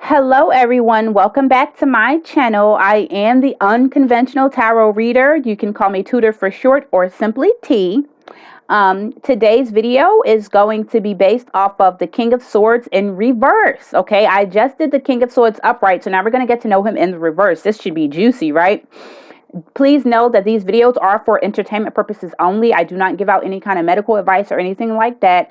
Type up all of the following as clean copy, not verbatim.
Hello, everyone. Welcome back to my channel. I am the Unconventional Tarot Reader. You can call me Tutor for short or simply T. Today's video is going to be based off of the King of Swords in reverse. Okay, I just did the King of Swords upright, so now we're going to get to know him in the reverse. This should be juicy, right? Please know that these videos are for entertainment purposes only. I do not give out any kind of medical advice or anything like that.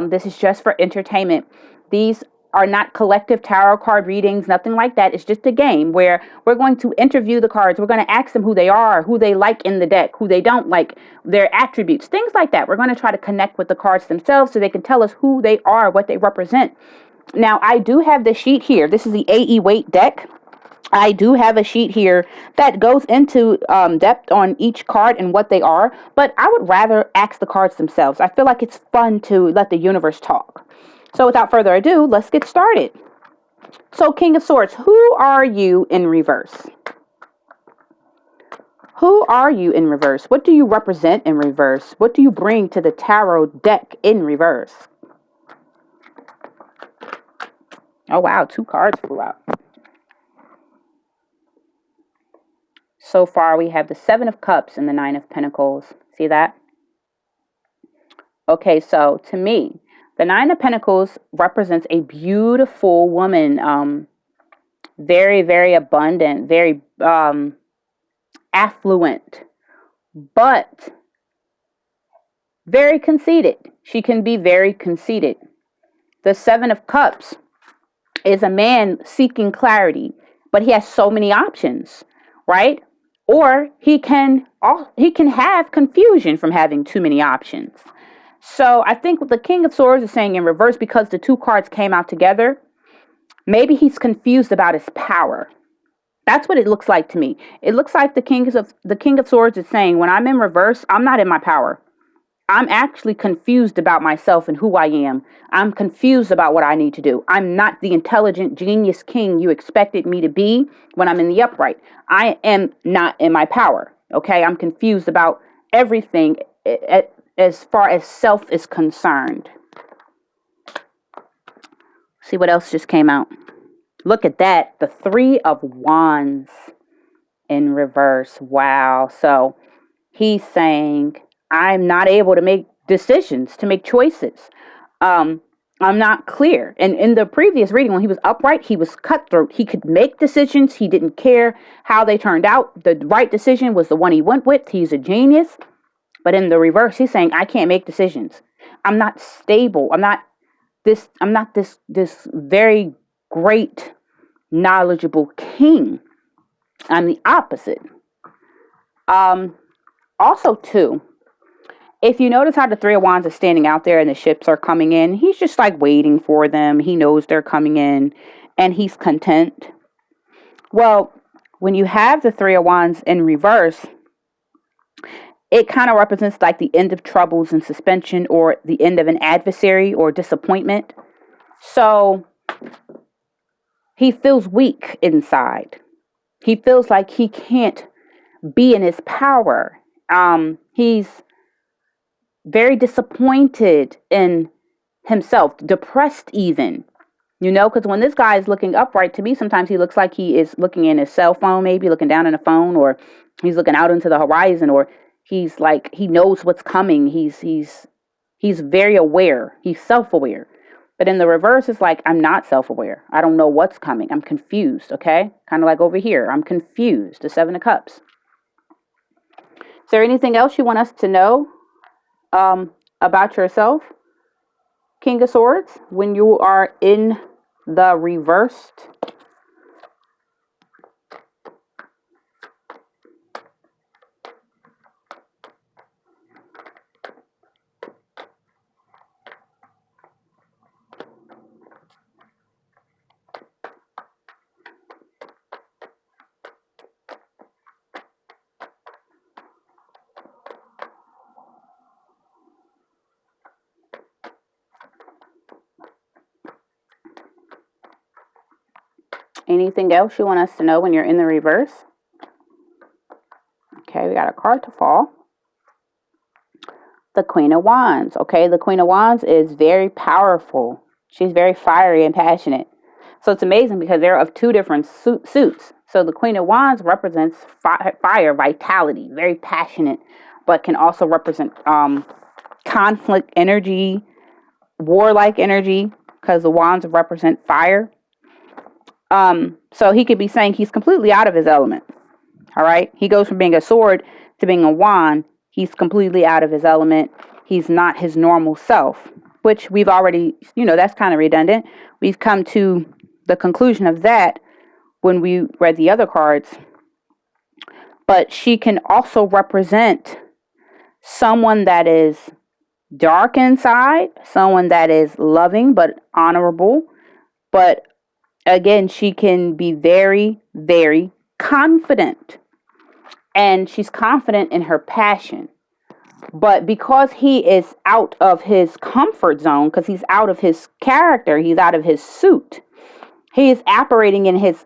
This is just for entertainment. These are not collective tarot card readings, nothing like that. It's just a game where we're going to interview the cards. We're going to ask them who they are, who they like in the deck, who they don't like, their attributes, things like that. We're going to try to connect with the cards themselves so they can tell us who they are, what they represent. Now, I do have the sheet here. This is the AE Weight deck. I do have a sheet here that goes into depth on each card and what they are, but I would rather ask the cards themselves. I feel like it's fun to let the universe talk. So without further ado, let's get started. So King of Swords, who are you in reverse? Who are you in reverse? What do you represent in reverse? What do you bring to the tarot deck in reverse? Oh wow, 2 cards flew out. So far we have the 7 of Cups and the 9 of Pentacles. See that? Okay, so to me, the 9 of Pentacles represents a beautiful woman, very, very abundant, very affluent, but very conceited. She can be very conceited. The 7 of Cups is a man seeking clarity, but he has so many options, right? Or he can have confusion from having too many options. So I think what the King of Swords is saying in reverse, because the 2 cards came out together, maybe he's confused about his power. That's what it looks like to me. It looks like the King of Swords is saying, when I'm in reverse, I'm not in my power. I'm actually confused about myself and who I am. I'm confused about what I need to do. I'm not the intelligent genius king you expected me to be when I'm in the upright. I am not in my power. Okay, I'm confused about everything as far as self is concerned. See what else just came out. Look at that. The 3 of Wands in reverse. Wow. So he's saying, I'm not able to make decisions, to make choices. I'm not clear. And in the previous reading, when he was upright, he was cutthroat. He could make decisions. He didn't care how they turned out. The right decision was the one he went with. He's a genius. But in the reverse, he's saying, I can't make decisions. I'm not stable. I'm not this very great, knowledgeable king. I'm the opposite. Also, too, if you notice how the 3 of Wands is standing out there and the ships are coming in, he's just like waiting for them. He knows they're coming in and he's content. Well, when you have the 3 of Wands in reverse, it kind of represents like the end of troubles and suspension, or the end of an adversary or disappointment. So he feels weak inside. He feels like he can't be in his power. He's very disappointed in himself, depressed even, because when this guy is looking upright, to me, sometimes he looks like he is looking in his cell phone, maybe looking down in a phone, or he's looking out into the horizon, or he's like, he knows what's coming. He's very aware. He's self-aware. But in the reverse, it's like, I'm not self-aware. I don't know what's coming. I'm confused, okay? Kind of like over here. I'm confused, the 7 of Cups. Is there anything else you want us to know about yourself, King of Swords, when you are in the reversed? Anything else you want us to know when you're in the reverse? Okay, we got a card to fall. The Queen of Wands. Okay, the Queen of Wands is very powerful. She's very fiery and passionate. So it's amazing because they're of two different suits. So the Queen of Wands represents fire, vitality, very passionate, but can also represent conflict energy, warlike energy, because the wands represent fire. So he could be saying he's completely out of his element. All right. He goes from being a sword to being a wand. He's completely out of his element. He's not his normal self, which we've already, that's kind of redundant. We've come to the conclusion of that when we read the other cards. But she can also represent someone that is dark inside, someone that is loving but honorable. But again, she can be very, very confident. And she's confident in her passion. But because he is out of his comfort zone, because he's out of his character, he's out of his suit, he is operating in his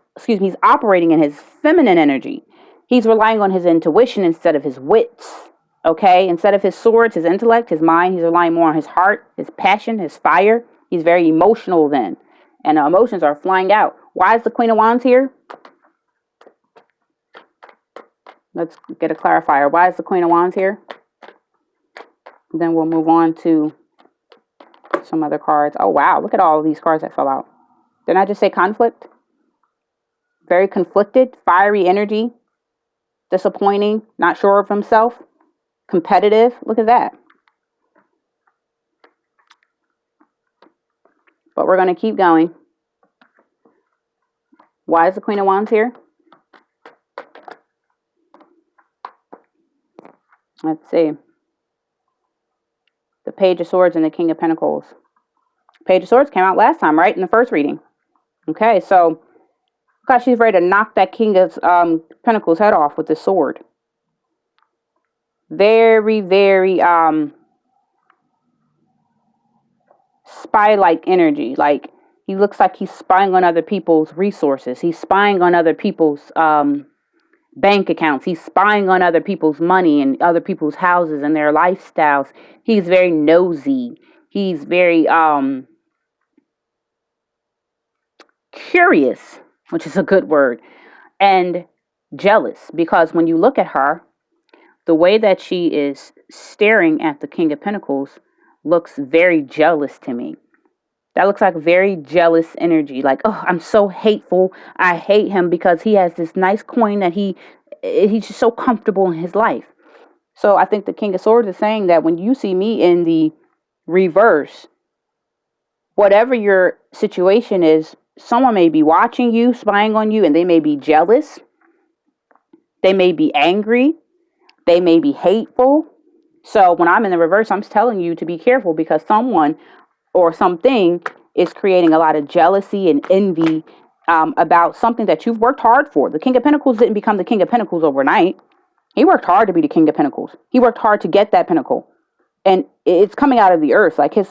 feminine energy. He's relying on his intuition instead of his wits. Okay? Instead of his swords, his intellect, his mind, he's relying more on his heart, his passion, his fire. He's very emotional then. And the emotions are flying out. Why is the Queen of Wands here? Let's get a clarifier. Why is the Queen of Wands here? Then we'll move on to some other cards. Oh, wow. Look at all of these cards that fell out. Didn't I just say conflict? Very conflicted, fiery energy, disappointing, not sure of himself, competitive. Look at that. But we're going to keep going. Why is the Queen of Wands here? Let's see. The Page of Swords and the King of Pentacles. Page of Swords came out last time, right? In the first reading. Okay, so because she's ready to knock that King of Pentacles head off with the sword. Very, very spy-like energy. Like, he looks like he's spying on other people's resources. He's spying on other people's bank accounts. He's spying on other people's money and other people's houses and their lifestyles. He's very nosy. He's very curious, which is a good word, and jealous, because when you look at her, the way that she is staring at the King of Pentacles looks very jealous to me. That looks like very jealous energy. Like, oh, I'm so hateful. I hate him because he has this nice coin that he's just so comfortable in his life. So I think the King of Swords is saying that when you see me in the reverse, whatever your situation is, someone may be watching you, spying on you, and they may be jealous. They may be angry. They may be hateful. So when I'm in the reverse, I'm telling you to be careful, because someone or something is creating a lot of jealousy and envy about something that you've worked hard for. The King of Pentacles didn't become the King of Pentacles overnight. He worked hard to be the King of Pentacles. He worked hard to get that pinnacle. And it's coming out of the earth. Like his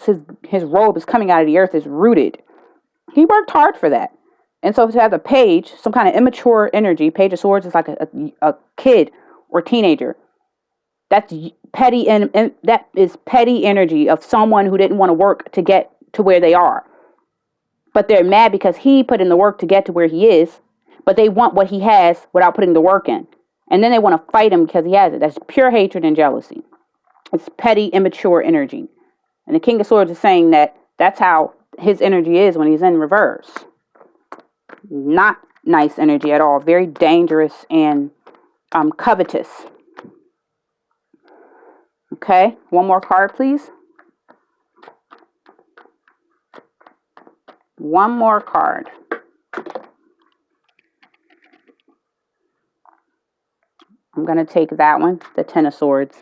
robe is coming out of the earth, is rooted. He worked hard for that. And so to have the page, some kind of immature energy, Page of Swords is like a kid or teenager. That's petty, and that is petty energy of someone who didn't want to work to get to where they are. But they're mad because he put in the work to get to where he is, but they want what he has without putting the work in. And then they want to fight him because he has it. That's pure hatred and jealousy. It's petty, immature energy. And the King of Swords is saying that that's how his energy is when he's in reverse. Not nice energy at all. Very dangerous and covetous. Okay, one more card, please. One more card. I'm going to take that one, the Ten of Swords.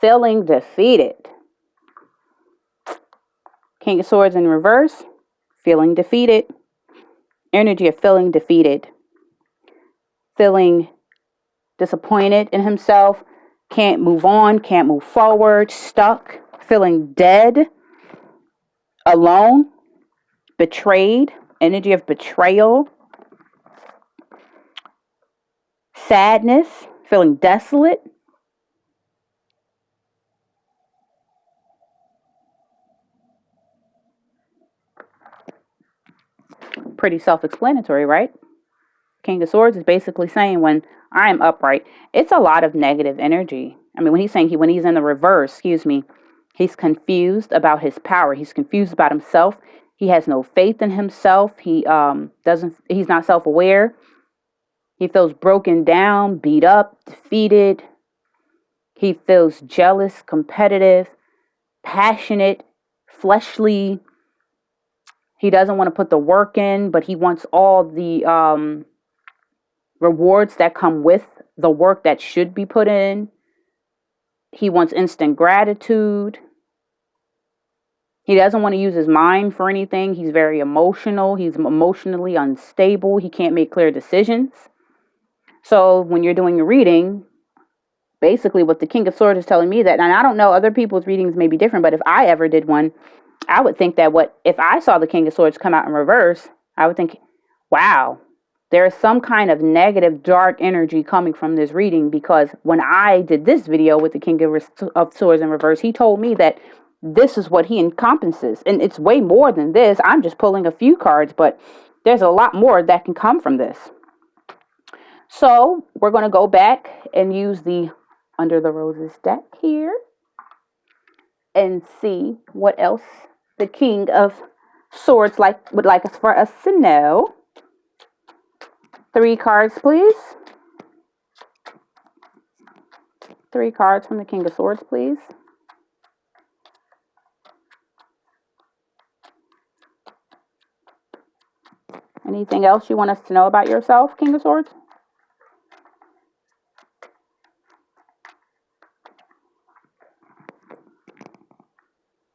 Feeling defeated. King of Swords in reverse. Feeling defeated. Energy of feeling defeated. Feeling disappointed in himself. Can't move on. Can't move forward. Stuck. Feeling dead. Alone. Betrayed. Energy of betrayal. Sadness. Feeling desolate. pretty self-explanatory, right? King of Swords is basically saying when I am upright, it's a lot of negative energy. I mean, when he's saying when he's in the reverse, excuse me, he's confused about his power. He's confused about himself. He has no faith in himself. He's not self-aware. He feels broken down, beat up, defeated. He feels jealous, competitive, passionate, fleshly. He doesn't want to put the work in, but he wants all the rewards that come with the work that should be put in. He wants instant gratitude. He doesn't want to use his mind for anything. He's very emotional. He's emotionally unstable. He can't make clear decisions. So when you're doing a reading, basically what the King of Swords is telling me that, and I don't know, other people's readings may be different, but if I ever did one, I would think that if I saw the King of Swords come out in reverse, I would think, wow, there is some kind of negative, dark energy coming from this reading, because when I did this video with the King of Swords in reverse, he told me that this is what he encompasses. And it's way more than this. I'm just pulling a few cards, but there's a lot more that can come from this. So we're going to go back and use the Under the Roses deck here and see what else the King of Swords would like us for us to know. 3 cards, please. 3 cards from the King of Swords, please. Anything else you want us to know about yourself, King of Swords?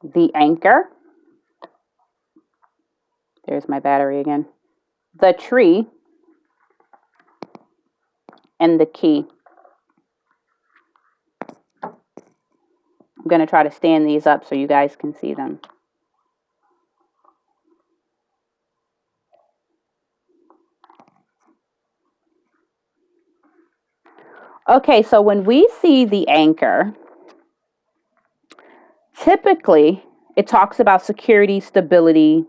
The Anchor. There's my battery again. The Tree. And the Key. I'm going to try to stand these up so you guys can see them. Okay, so when we see the Anchor, typically it talks about security, stability,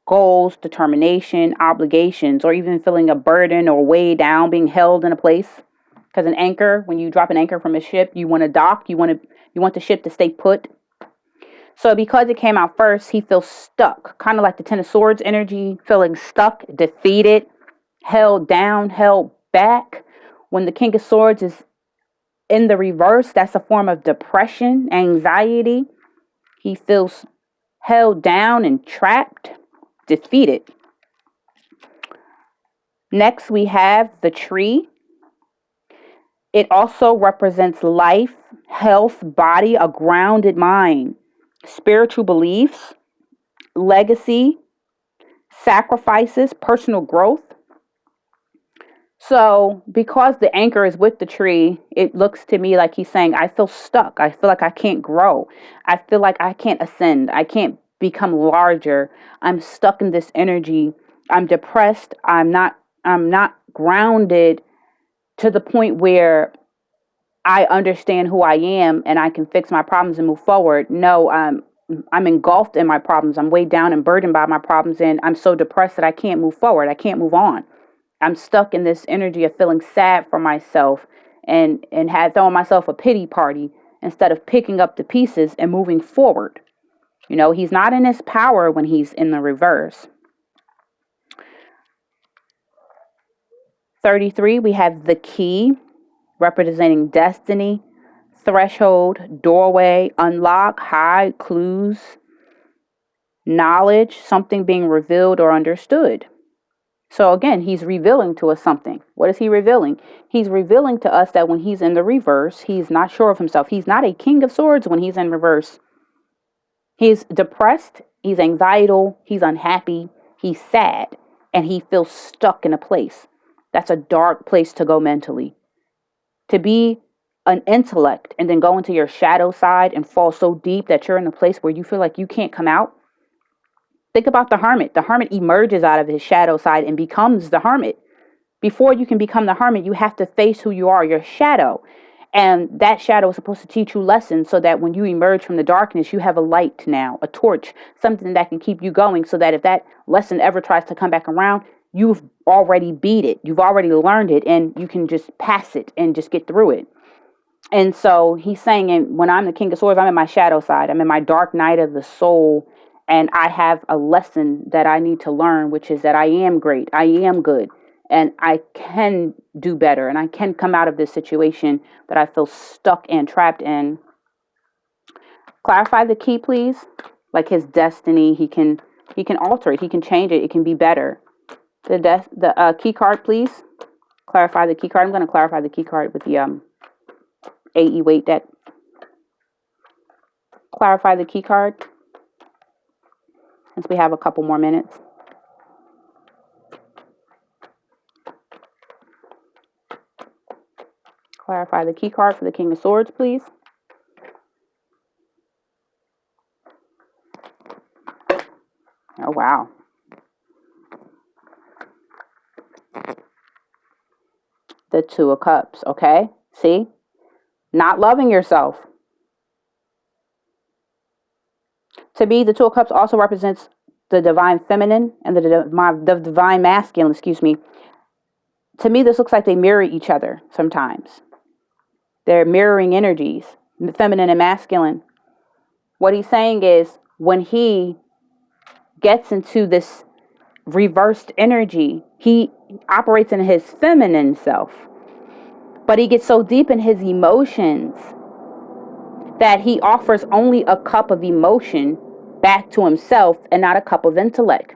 goals, determination, obligations, or even feeling a burden or weighed down, being held in a place. Because an anchor, when you drop an anchor from a ship, you want to dock, you want the ship to stay put. So because it came out first, he feels stuck, kind of like the Ten of Swords energy, feeling stuck, defeated, held down, held back. When the King of Swords is in the reverse, that's a form of depression, anxiety. He feels held down and trapped, defeated. Next, we have the Tree. It also represents life, health, body, a grounded mind, spiritual beliefs, legacy, sacrifices, personal growth. So because the anchor is with the tree, it looks to me like he's saying, I feel stuck. I feel like I can't grow. I feel like I can't ascend. I can't become larger. I'm stuck in this energy. I'm depressed. I'm not grounded to the point where I understand who I am and I can fix my problems and move forward. No, I'm engulfed in my problems. I'm weighed down and burdened by my problems, and I'm so depressed that I can't move forward. I can't move on. I'm stuck in this energy of feeling sad for myself and throwing myself a pity party instead of picking up the pieces and moving forward. You know, he's not in his power when he's in the reverse. 33, we have the Key, representing destiny, threshold, doorway, unlock, hide, clues, knowledge, something being revealed or understood. So again, he's revealing to us something. What is he revealing? He's revealing to us that when he's in the reverse, he's not sure of himself. He's not a King of Swords when he's in reverse. He's depressed, he's anxiety, he's unhappy, he's sad, and he feels stuck in a place. That's a dark place to go mentally. To be an intellect and then go into your shadow side and fall so deep that you're in a place where you feel like you can't come out. Think about the hermit. The hermit emerges out of his shadow side and becomes the hermit. Before you can become the hermit, you have to face who you are, your shadow. And that shadow is supposed to teach you lessons so that when you emerge from the darkness, you have a light now, a torch, something that can keep you going so that if that lesson ever tries to come back around, you've already beat it. You've already learned it and you can just pass it and just get through it. And so he's saying, and when I'm the King of Swords, I'm in my shadow side. I'm in my dark night of the soul. And I have a lesson that I need to learn, which is that I am great. I am good. And I can do better. And I can come out of this situation that I feel stuck and trapped in. Clarify the key, please. Like his destiny, he can alter it. He can change it. It can be better. The key card, please. Clarify the key card. I'm going to clarify the key card with the AE weight deck. Clarify the key card. Since we have a couple more minutes. Clarify the key card for the King of Swords, please. Oh, wow. The Two of Cups, okay? See? Not loving yourself. To me, the Two of Cups also represents the divine feminine and the divine masculine, To me, this looks like they mirror each other sometimes. They're mirroring energies, feminine and masculine. What he's saying is when he gets into this reversed energy, he operates in his feminine self. But he gets so deep in his emotions that he offers only a cup of emotion back to himself and not a cup of intellect.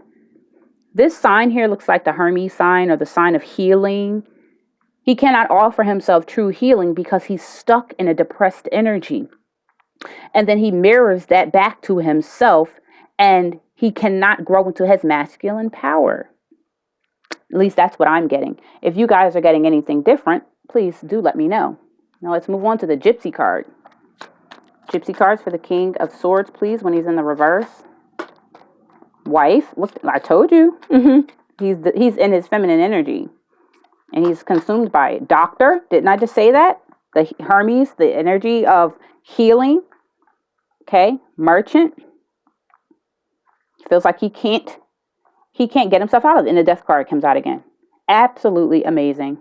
This sign here looks like the Hermes sign or the sign of healing. He cannot offer himself true healing because he's stuck in a depressed energy. And then he mirrors that back to himself and he cannot grow into his masculine power. At least that's what I'm getting. If you guys are getting anything different, please do let me know. Now let's move on to the Gypsy card. Gypsy cards for the King of Swords, please, when he's in the reverse. Wife, look, I told you. He's in his feminine energy. And he's consumed by it. Doctor, didn't I just say that? The Hermes, the energy of healing. Okay, Merchant. Feels like he can't get himself out of it. And the Death card comes out again. Absolutely amazing.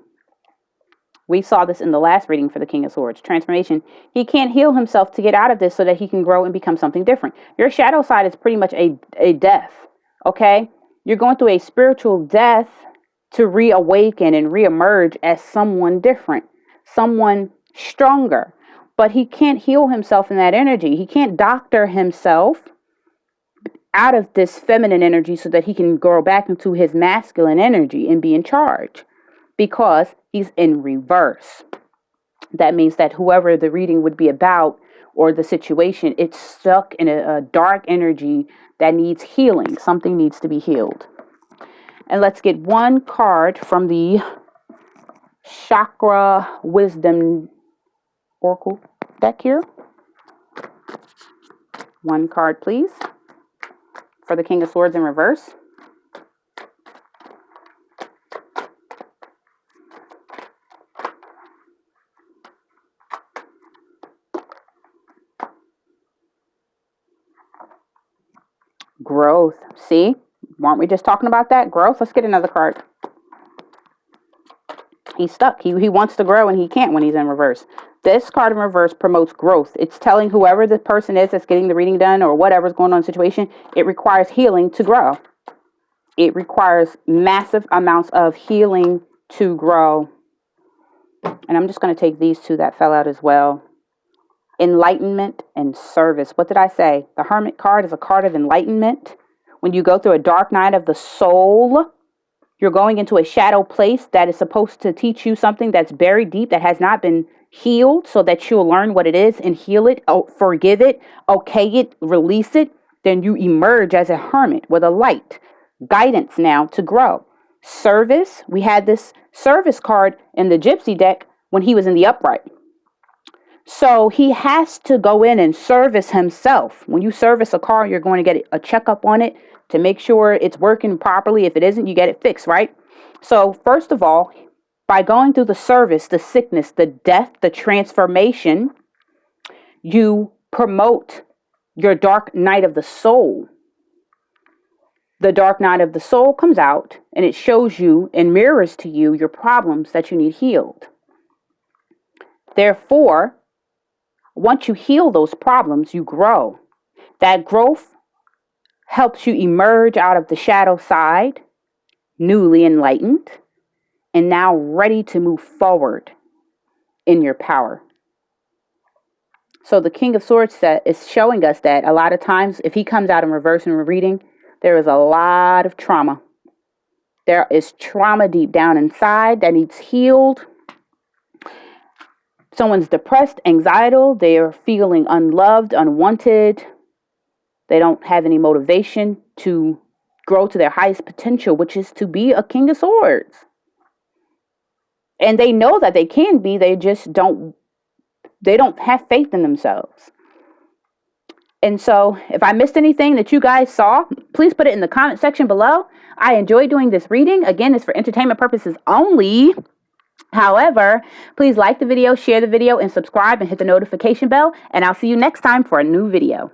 We saw this in the last reading for the King of Swords. Transformation. He can't heal himself to get out of this so that he can grow and become something different. Your shadow side is pretty much a death. Okay? You're going through a spiritual death to reawaken and reemerge as someone different, someone stronger. But he can't heal himself in that energy. He can't doctor himself out of this feminine energy so that he can grow back into his masculine energy and be in charge because he's in reverse. That means that whoever the reading would be about or the situation, it's stuck in a dark energy that needs healing. Something needs to be healed. And let's get one card from the Chakra Wisdom Oracle deck here. One card, please, for the King of Swords in reverse. Growth. See? Weren't we just talking about that? Growth? Let's get another card. He's stuck. He wants to grow and he can't when he's in reverse. This card in reverse promotes growth. It's telling whoever the person is that's getting the reading done or whatever's going on in the situation, it requires healing to grow. It requires massive amounts of healing to grow. And I'm just going to take these two that fell out as well. Enlightenment and service. What did I say? The Hermit card is a card of enlightenment. When you go through a dark night of the soul, you're going into a shadow place that is supposed to teach you something that's buried deep, that has not been healed, so that you'll learn what it is and heal it, forgive it, okay it, release it. Then you emerge as a hermit with a light, guidance now to grow. Service. We had this service card in the Gypsy deck when he was in the upright. So he has to go in and service himself. When you service a car, you're going to get a checkup on it to make sure it's working properly. If it isn't, you get it fixed, right? So first of all, By going through the service, the sickness, the death, the transformation, you promote your dark night of the soul. The dark night of the soul comes out and it shows you and mirrors to you your problems that you need healed. Therefore, once you heal those problems, you grow. That growth helps you emerge out of the shadow side, newly enlightened, and now ready to move forward in your power. So the King of Swords set is showing us that a lot of times, if he comes out in reverse and we're reading, there is a lot of trauma. There is trauma deep down inside that needs healed. Someone's depressed, anxiety, they are feeling unloved, unwanted. They don't have any motivation to grow to their highest potential, which is to be a King of Swords. And they know that they can be, they just don't have faith in themselves. And so if I missed anything that you guys saw, please put it in the comment section below. I enjoy doing this reading. Again, it's for entertainment purposes only. However, please like the video, share the video, and subscribe and hit the notification bell. And I'll see you next time for a new video.